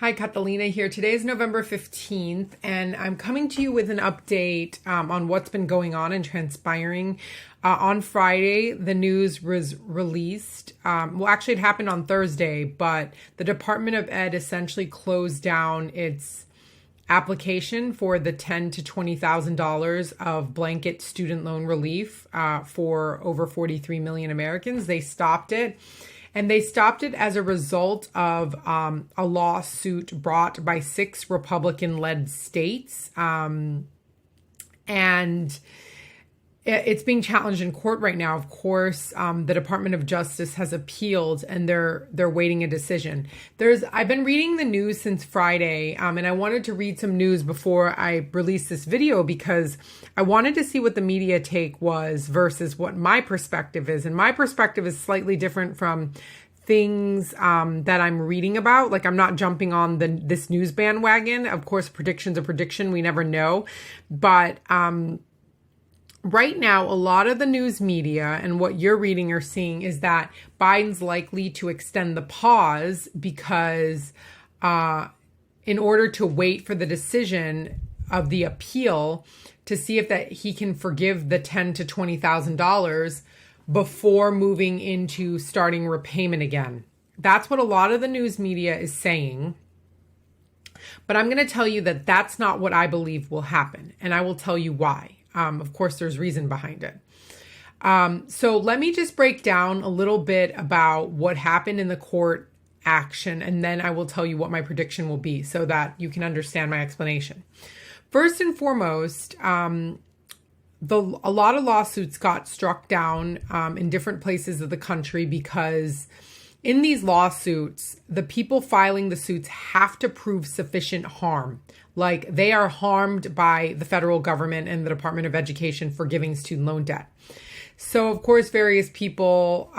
Hi, Catalina here. Today is November 15th, and I'm coming to you with an update on what's been going on and transpiring. On Friday, the news was released. Actually, it happened on Thursday, but the Department of Ed essentially closed down its application for the $10,000 to $20,000 of blanket student loan relief for over 43 million Americans. They stopped it. And they stopped it as a result of a lawsuit brought by 6 Republican-led states. And it's being challenged in court right now. Of course, the Department of Justice has appealed, and they're waiting a decision. I've been reading the news since Friday, and I wanted to read some news before I release this video because I wanted to see what the media take was versus what my perspective is. And my perspective is slightly different from things that I'm reading about. Like, I'm not jumping on this news bandwagon. Of course, prediction's a prediction. We never know. But right now, a lot of the news media and what you're reading or seeing is that Biden's likely to extend the pause because in order to wait for the decision of the appeal to see if that he can forgive the $10,000 to $20,000 before moving into starting repayment again. That's what a lot of the news media is saying. But I'm going to tell you that that's not what I believe will happen. And I will tell you why. Of course, there's reason behind it. So let me just break down a little bit about what happened in the court action, and then I will tell you what my prediction will be so that you can understand my explanation. First and foremost, a lot of lawsuits got struck down in different places of the country because in these lawsuits, the people filing the suits have to prove sufficient harm. Like, they are harmed by the federal government and the Department of Education for giving student loan debt. So, of course, various people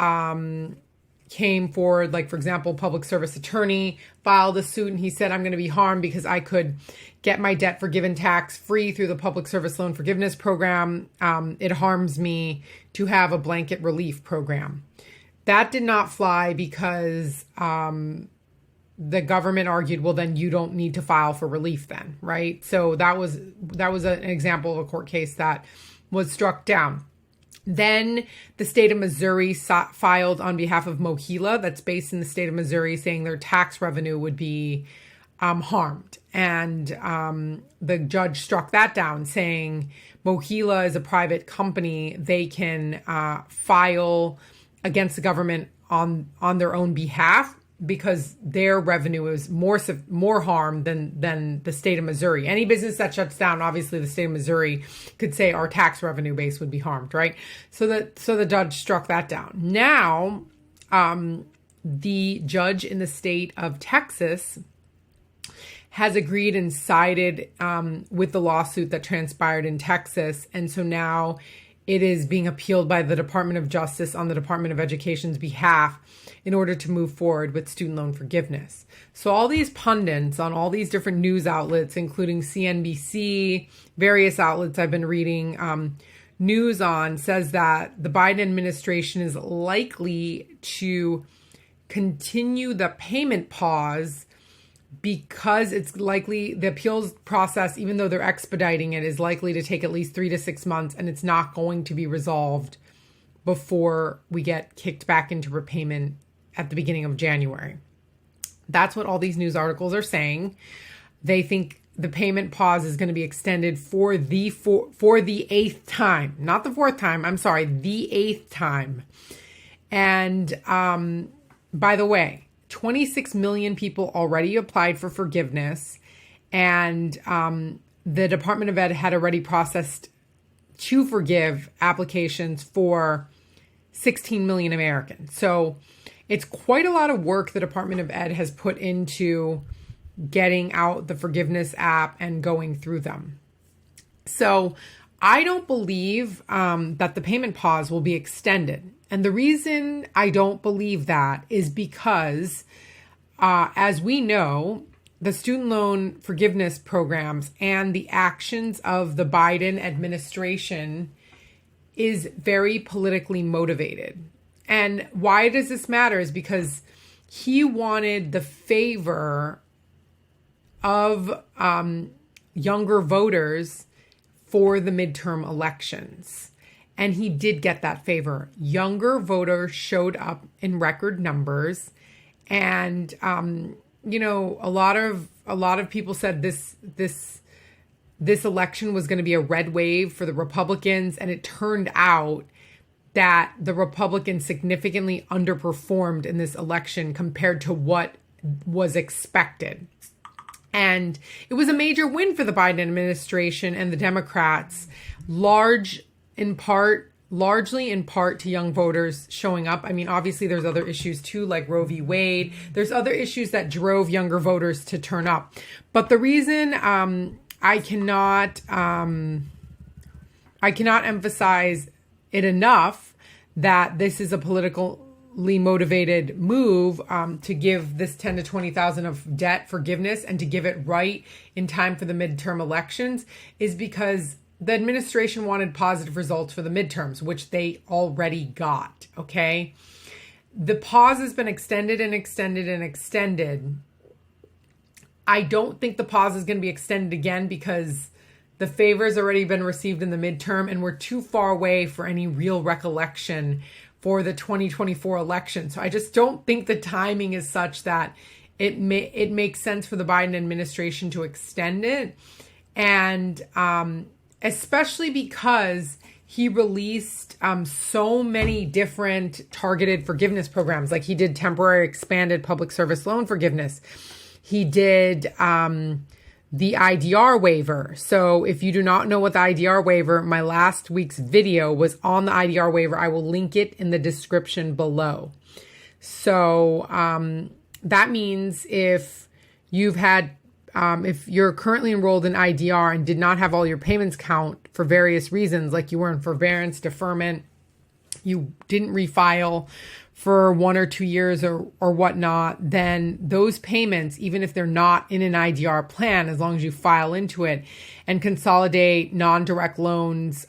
came forward. Like, for example, public service attorney filed a suit and he said, I'm going to be harmed because I could get my debt forgiven tax-free through the public service loan forgiveness program. It harms me to have a blanket relief program. That did not fly because the government argued, well, then you don't need to file for relief then, right? So that was an example of a court case that was struck down. Then the state of Missouri filed on behalf of Mohila, that's based in the state of Missouri, saying their tax revenue would be harmed. And the judge struck that down, saying Mohila is a private company. They can file against the government on their own behalf because their revenue is more harm than the state of Missouri. Any business that shuts down, obviously the state of Missouri could say our tax revenue base would be harmed, right? So the judge struck that down. Now, the judge in the state of Texas has agreed and sided with the lawsuit that transpired in Texas. And so now it is being appealed by the Department of Justice on the Department of Education's behalf in order to move forward with student loan forgiveness. So all these pundits on all these different news outlets, including CNBC, various outlets I've been reading news on, says that the Biden administration is likely to continue the payment pause because it's likely the appeals process, even though they're expediting it, is likely to take at least 3 to 6 months, and it's not going to be resolved before we get kicked back into repayment at the beginning of January. That's what all these news articles are saying. They think the payment pause is going to be extended for the 8th time, not the 4th time. I'm sorry, the 8th time. And by the way, 26 million people already applied for forgiveness, and the Department of Ed had already processed to forgive applications for 16 million Americans. So it's quite a lot of work the Department of Ed has put into getting out the forgiveness app and going through them. So I don't believe that the payment pause will be extended. And the reason I don't believe that is because, as we know, the student loan forgiveness programs and the actions of the Biden administration is very politically motivated. And why does this matter is because he wanted the favor of younger voters for the midterm elections. And he did get that favor. Younger voters showed up in record numbers. And, you know, a lot of people said this election was going to be a red wave for the Republicans. And it turned out that the Republicans significantly underperformed in this election compared to what was expected. And it was a major win for the Biden administration and the Democrats, largely in part to young voters showing up. I mean, obviously there's other issues too, like Roe v. Wade. There's other issues that drove younger voters to turn up. But the reason I cannot emphasize it enough that this is a politically motivated move to give this 10 to 20,000 of debt forgiveness and to give it right in time for the midterm elections is because the administration wanted positive results for the midterms, which they already got. Okay. The pause has been extended and extended and extended. I don't think the pause is going to be extended again because the favor has already been received in the midterm and we're too far away for any real recollection for the 2024 election. So I just don't think the timing is such that it makes sense for the Biden administration to extend it. And especially because he released so many different targeted forgiveness programs. Like he did temporary expanded public service loan forgiveness. He did the IDR waiver. So if you do not know what the IDR waiver, my last week's video was on the IDR waiver. I will link it in the description below. So that means if you're currently enrolled in IDR and did not have all your payments count for various reasons, like you were in forbearance, deferment, you didn't refile for 1 or 2 years or whatnot, then those payments, even if they're not in an IDR plan, as long as you file into it and consolidate non-direct loans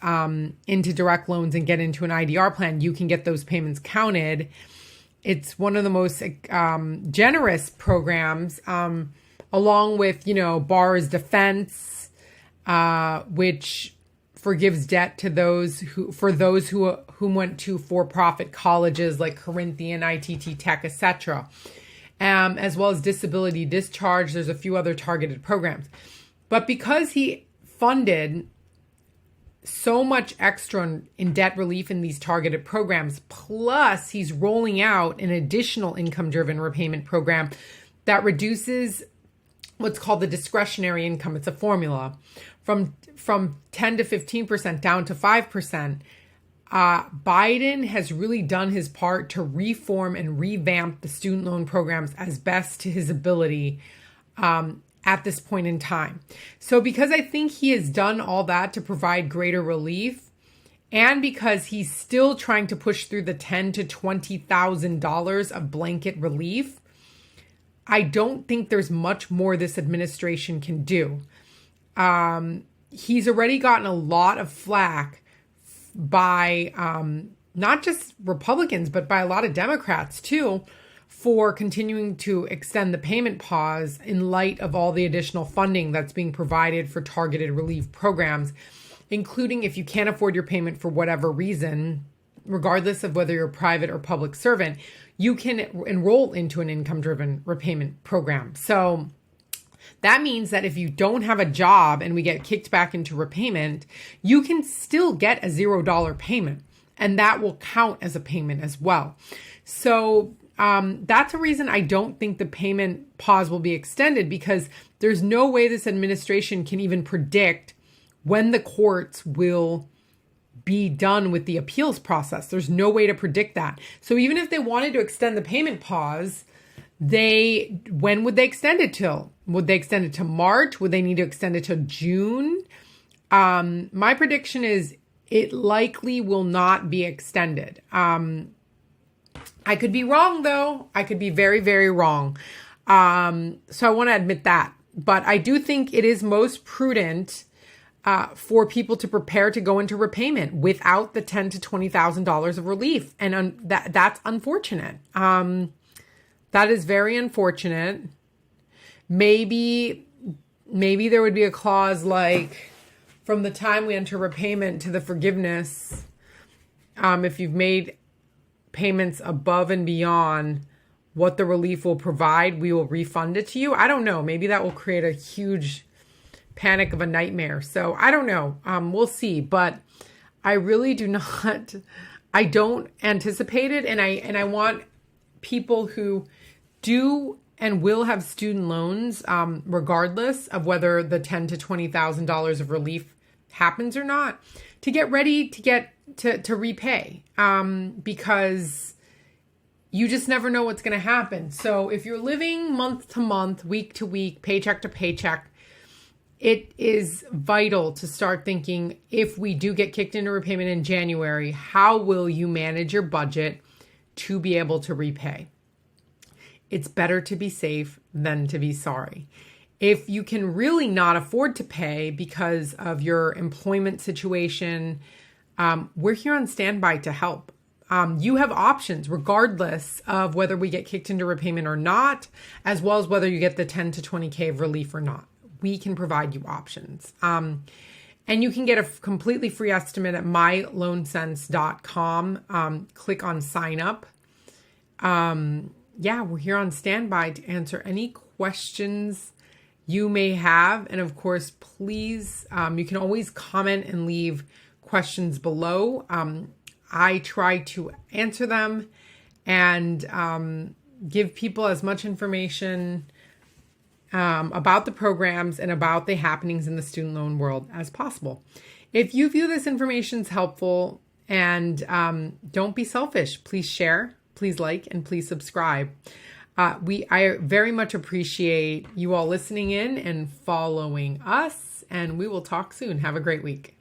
into direct loans and get into an IDR plan, you can get those payments counted. It's one of the most generous programs, along with, you know, borrower's defense, which forgives debt to those who went to for-profit colleges like Corinthian, ITT Tech, etc., as well as disability discharge. There's a few other targeted programs. But because he funded so much extra in debt relief in these targeted programs, plus he's rolling out an additional income-driven repayment program that reduces what's called the discretionary income. It's a formula from 10 to 15% down to 5%. Biden has really done his part to reform and revamp the student loan programs as best to his ability at this point in time. So because I think he has done all that to provide greater relief, and because he's still trying to push through the $10,000 to $20,000 of blanket relief, I don't think there's much more this administration can do. He's already gotten a lot of flack by not just Republicans, but by a lot of Democrats too, for continuing to extend the payment pause in light of all the additional funding that's being provided for targeted relief programs, including if you can't afford your payment for whatever reason, regardless of whether you're a private or public servant, you can enroll into an income-driven repayment program. So that means that if you don't have a job and we get kicked back into repayment, you can still get a $0 payment, and that will count as a payment as well. So that's a reason I don't think the payment pause will be extended, because there's no way this administration can even predict when the courts will be done with the appeals process. There's no way to predict that. So even if they wanted to extend the payment pause, when would they extend it till? Would they extend it to March? Would they need to extend it to June? My prediction is it likely will not be extended. I could be wrong, though. I could be very, very wrong. So I want to admit that. But I do think it is most prudent for people to prepare to go into repayment without the $10,000 to $20,000 of relief. And that's unfortunate. That is very unfortunate. Maybe maybe there would be a clause like, from the time we enter repayment to the forgiveness, if you've made payments above and beyond what the relief will provide, we will refund it to you. I don't know. Maybe that will create a huge panic of a nightmare. So I don't know. We'll see. But I really do not, I don't anticipate it. And I want people who do and will have student loans, regardless of whether the $10,000 to $20,000 of relief happens or not, to get ready to repay, because you just never know what's going to happen. So if you're living month to month, week to week, paycheck to paycheck, it is vital to start thinking, if we do get kicked into repayment in January, how will you manage your budget to be able to repay? It's better to be safe than to be sorry. If you can really not afford to pay because of your employment situation, we're here on standby to help. You have options regardless of whether we get kicked into repayment or not, as well as whether you get the 10 to 20K of relief or not. We can provide you options. And you can get a completely free estimate at myloansense.com. Click on sign up. We're here on standby to answer any questions you may have. And of course, please, you can always comment and leave questions below. I try to answer them and give people as much information about the programs and about the happenings in the student loan world as possible. If you view this information as helpful, and don't be selfish, please share, please like, and please subscribe. I very much appreciate you all listening in and following us, and we will talk soon. Have a great week.